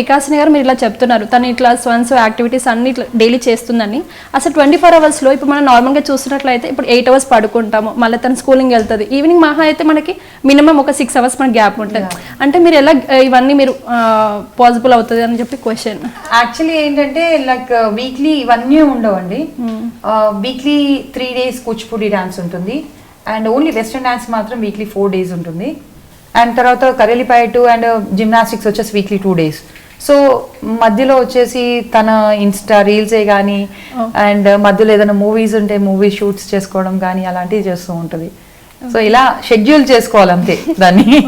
వికాసిని గారు మీరు ఇలా చెప్తున్నారు, తను ఇట్లా స్వన్స్ యాక్టివిటీస్ అన్ని ఇట్లా డైలీ చేస్తుందని. అసలు 24 అవర్స్లో ఇప్పుడు మనం నార్మల్గా చూసినట్లయితే ఇప్పుడు 8 అవర్స్ పడుకుంటాము, మళ్ళీ తను స్కూలింగ్ వెళ్తుంది, ఈవినింగ్ మహా అయితే మనకి మినిమం ఒక 6 అవర్స్ మన గ్యాప్ ఉంటుంది. అంటే మీరు ఎలా ఇవన్నీ మీరు పాసిబుల్ అవుతుంది అని చెప్పి క్వశ్చన్. యాక్చువల్లీ ఏంటంటే లైక్ వీక్లీ ఇవన్నీ ఉండవండి. వీక్లీ 3 days కూచిపూడి డాన్స్ ఉంటుంది, అండ్ ఓన్లీ వెస్ట్రన్ డాన్స్ మాత్రం వీక్లీ 4 days ఉంటుంది, అండ్ తర్వాత కరేలిపాయటు అండ్ జిమ్నాస్టిక్స్ వచ్చేసి వీక్లీ 2 days. సో మధ్యలో వచ్చేసి తన ఇన్స్టా రీల్సే కానీ అండ్ మధ్యలో ఏదైనా మూవీస్ ఉంటే మూవీ షూట్స్ చేసుకోవడం కానీ అలాంటివి చేస్తూ ఉంటుంది. సో ఇలా షెడ్యూల్ చేసుకోవాలి అంతే దాన్ని.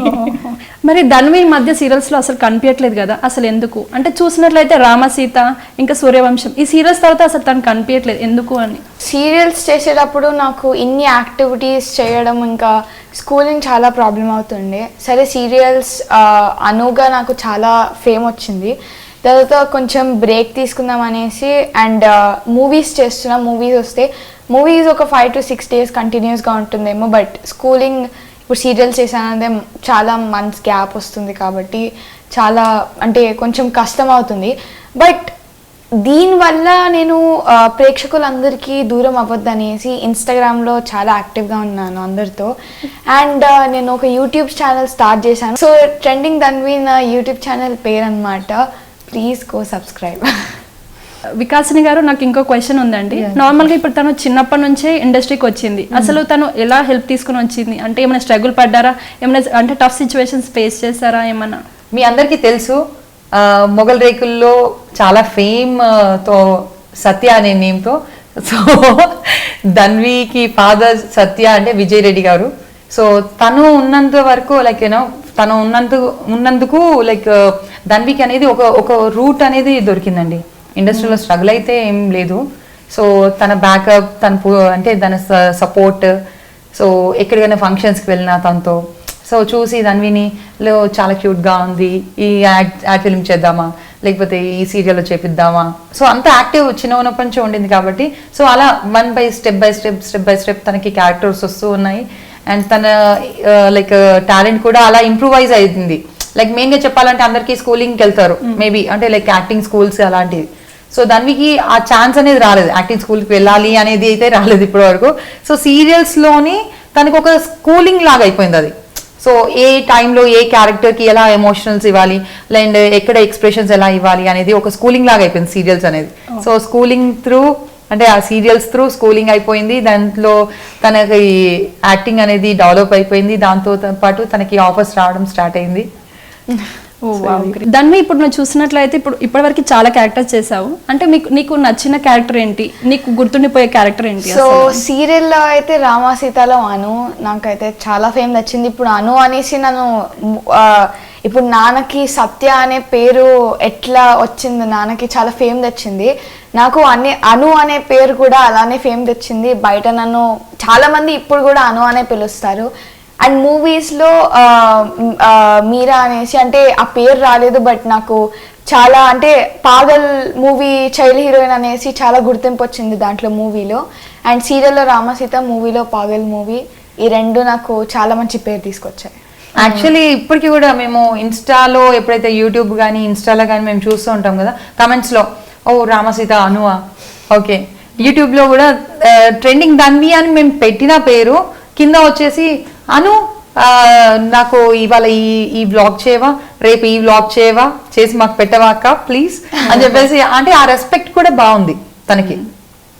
మరి ధన్వి మధ్య సీరియల్స్లో అసలు కనిపించట్లేదు కదా, అసలు ఎందుకు? అంటే చూసినట్లయితే రామసీత ఇంకా సూర్యవంశం ఈ సీరియల్స్ తర్వాత అసలు తను కనిపించట్లేదు ఎందుకు అని. సీరియల్స్ చేసేటప్పుడు నాకు ఇన్ని యాక్టివిటీస్ చేయడం ఇంకా స్కూలింగ్ చాలా ప్రాబ్లం అవుతుండే. సరే సీరియల్స్ అనుగా నాకు చాలా ఫేమ్ వచ్చింది, తర్వాత కొంచెం బ్రేక్ తీసుకుందాం అనేసి అండ్ మూవీస్ చేస్తున్నా. మూవీస్ వస్తే మూవీస్ ఒక 5 to 6 days కంటిన్యూస్గా ఉంటుందేమో, బట్ స్కూలింగ్ ఇప్పుడు సీరియల్స్ చేశానంటే చాలా మంత్స్ గ్యాప్ వస్తుంది కాబట్టి చాలా అంటే కొంచెం కష్టం అవుతుంది. బట్ దీనివల్ల నేను ప్రేక్షకులందరికీ దూరం అవ్వద్దనేసి ఇన్స్టాగ్రామ్లో చాలా యాక్టివ్గా ఉన్నాను అందరితో, అండ్ నేను ఒక యూట్యూబ్ ఛానల్ స్టార్ట్ చేశాను. సో ట్రెండింగ్ ధన్వి నా యూట్యూబ్ ఛానల్ పేరు అనమాట. Please go subscribe. వికాసిని గారు, నాకు ఇంకో క్వశ్చన్ ఉందండి. నార్మల్గా ఇప్పుడు తను చిన్నప్పటి నుంచే ఇండస్ట్రీకి వచ్చింది, అసలు తను ఎలా హెల్ప్ తీసుకుని వచ్చింది? అంటే ఏమైనా స్ట్రగుల్ పడ్డారా, ఏమైనా అంటే టఫ్ సిచ్యువేషన్స్ ఫేస్ చేశారా ఏమన్నా? మీ అందరికీ తెలుసు మొగల్ రేకుల్లో చాలా ఫేమ్ తో సత్య అనే నేమ్తో. సో ధన్వికి ఫాదర్ సత్య అంటే విజయ్ రెడ్డి గారు. సో తను ఉన్నంత వరకు లైక్ యూనో తను ఉన్నందుకు లైక్ ధన్వికి అనేది ఒక రూట్ అనేది దొరికిందండి. ఇండస్ట్రీలో స్ట్రగుల్ అయితే ఏం లేదు. సో తన బ్యాకప్ అంటే తన సపోర్ట్. సో ఎక్కడికైనా ఫంక్షన్స్కి వెళ్ళినా తనతో సో చూసి ధన్విని చాలా క్యూట్గా ఉంది, ఈ యాడ్ ఫిల్మ్ చేద్దామా లేకపోతే ఈ సీరియల్లో చేపిద్దామా. సో అంత యాక్టివ్ చిన్నప్పటి నుంచి ఉండింది కాబట్టి సో అలా స్టెప్ బై స్టెప్ తనకి క్యారెక్టర్స్ వస్తూ ఉన్నాయి, అండ్ తన లైక్ టాలెంట్ కూడా అలా ఇంప్రూవైజ్ అయింది. లైక్ మెయిన్గా చెప్పాలంటే అందరికీ స్కూలింగ్కి వెళ్తారు మేబీ, అంటే లైక్ యాక్టింగ్ స్కూల్స్ అలాంటివి. సో ధన్వికి ఆ ఛాన్స్ అనేది రాలేదు, యాక్టింగ్ స్కూల్కి వెళ్ళాలి అనేది అయితే రాలేదు ఇప్పటి వరకు. సో సీరియల్స్లోని తనకు ఒక స్కూలింగ్ లాగా అయిపోయింది అది. సో ఏ టైంలో ఏ క్యారెక్టర్కి ఎలా ఎమోషనల్స్ ఇవ్వాలి అండ్ ఎక్కడ ఎక్స్ప్రెషన్స్ ఎలా ఇవ్వాలి అనేది ఒక స్కూలింగ్ లాగా అయిపోయింది సీరియల్స్ అనేది. సో స్కూలింగ్ త్రూ అంటే ఆ సీరియల్స్ త్రూ స్కూలింగ్ అయిపోయింది, దాంట్లో తనకి యాక్టింగ్ అనేది డెవలప్ అయిపోయింది, దాంతో పాటు తనకి ఆఫర్స్ రావడం స్టార్ట్ అయింది. ధన్వి, ఇప్పుడు నువ్వు చూసినట్లయితే ఇప్పటివరకు చాలా క్యారెక్టర్స్ చేసావు, అంటే నీకు నచ్చిన క్యారెక్టర్ ఏంటి, నీకు గుర్తుండిపోయే క్యారెక్టర్ ఏంటి? సో సీరియల్లో అయితే రామసీతలో అను నాకైతే చాలా ఫేమ్ నచ్చింది. ఇప్పుడు అను అనేసి నన్ను ఇప్పుడు నాన్నకి సత్య అనే పేరు ఎట్లా వచ్చింది, నాన్నకి చాలా ఫేమ్ తెచ్చింది. నాకు అను అనే పేరు కూడా అలానే ఫేమ్ తెచ్చింది. బయట నన్ను చాలా మంది ఇప్పుడు కూడా అను అనే పిలుస్తారు. అండ్ మూవీస్లో మీరా అనేసి అంటే ఆ పేరు రాలేదు, బట్ నాకు చాలా అంటే పాగల్ మూవీ చైల్డ్ హీరోయిన్ అనేసి చాలా గుర్తింపు వచ్చింది దాంట్లో మూవీలో. అండ్ సీరియల్లో రామసీత, మూవీలో పాగల్ మూవీ, ఈ రెండు నాకు చాలా మంచి పేరు తీసుకొచ్చాయి. యాక్చువల్లీ ఇప్పటికీ కూడా మేము ఇన్స్టాలో ఎప్పుడైతే యూట్యూబ్ కానీ ఇన్స్టాలో కానీ మేము చూస్తూ ఉంటాం కదా, కమెంట్స్లో ఓ రామసీత అనువా, ఓకే యూట్యూబ్లో కూడా ట్రెండింగ్ ధన్వి అని మేము పెట్టిన పేరు కింద వచ్చేసి అను నాకు ఇవాళ ఈ వ్లాగ్ చేయవా, రేపు ఈ వ్లాగ్ చేయవా, చేసి మాకు పెట్టవా అక్క ప్లీజ్ అని చెప్పేసి, అంటే ఆ రెస్పెక్ట్ కూడా బాగుంది తనకి.